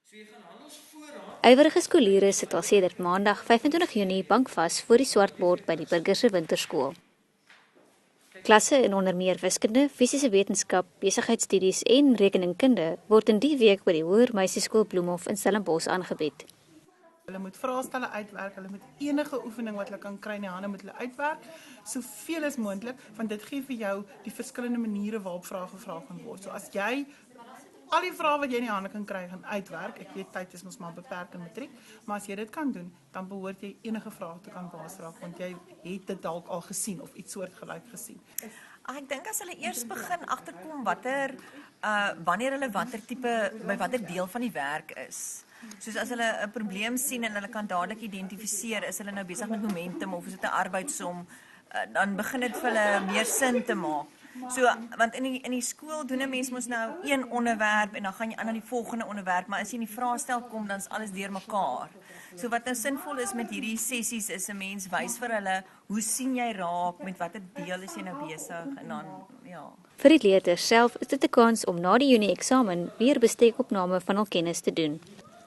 Ywerige skooliere sit al sedert Maandag 25 Junie bankvas voor die swart bord by die Burgerse Winterskool. Klasse in onder meer wiskunde, fisiese wetenskap, besigheidstudies en rekeningkunde word in die week by die Hoër Meisieskool Bloemhof in Stellenbosch aangebied. Hulle moet vraestelle uitwerk, hulle moet enige oefening wat hulle kan kry in die hande moet hulle uitwerk, soveel as moontlik, want dit gee vir jou die verskillende maniere waarop vrae gevra kan word. So as jy al die vrae wat jy in die hande kan kry gaan uitwerk, ek weet tyd is ons maar beperk in matriek, maar as jy dit kan doen, dan behoort jy enige vrae te kan beantwoord, want jy het dit dalk al gesien of iets soortgelyk gesien. Ek dink as hulle eers begin agterkom wanneer hulle by watter deel van die werk is. Soos as hulle 'n probleem sien en hulle kan dadelik identifiseer, is hulle nou besig met momentum of is dit 'n arbeidsom, dan begin dit vir hulle meer sin te maak. So, want in die skool doen 'n mens mos nou een onderwerp en dan gaan jy aan na die volgende onderwerp, maar as jy in die vraestel kom, dan is alles deurmekaar. So wat nou sinvol is met hierdie sessies is 'n mens wys vir hulle, hoe sien jy raak, met watter deel is jy nou besig en dan, ja. Vir die leerders self is dit 'n kans om na die Junie-eksamen weer bestekopname van hul kennis te doen.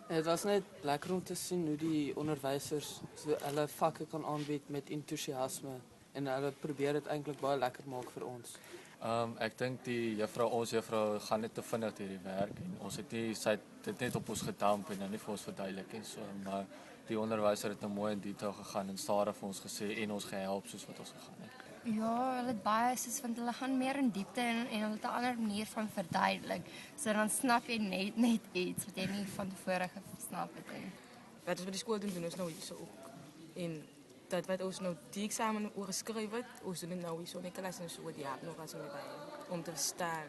Het was net lekker om te sien hoe die onderwysers hulle vakke kan aanbied met entoesiasme en hulle probeer dit eintlik baie lekker maak vir ons. Ek dink ons juffrou gaan net te vinnig hierdie werk en sy het dit net op ons gedamp en dan nie vir ons verduidelik en so, maar die onderwyser het nou mooi in detail gegaan en stadig vir ons gesê en ons gehelp soos wat ons gegaan het. Ja, hulle het baie soos want hulle gaan meer in diepte en hulle het 'n ander manier van verduidelik. So dan snap jy net iets wat jy nie van tevore gesnap het nie. Wat ons by die skool doen ons nou hierso ook. En dat wat ons nou die eksamen oor geskryf het, ons doen dit nou hierso in die klas en so die jaar nog as hulle by om te verstaan.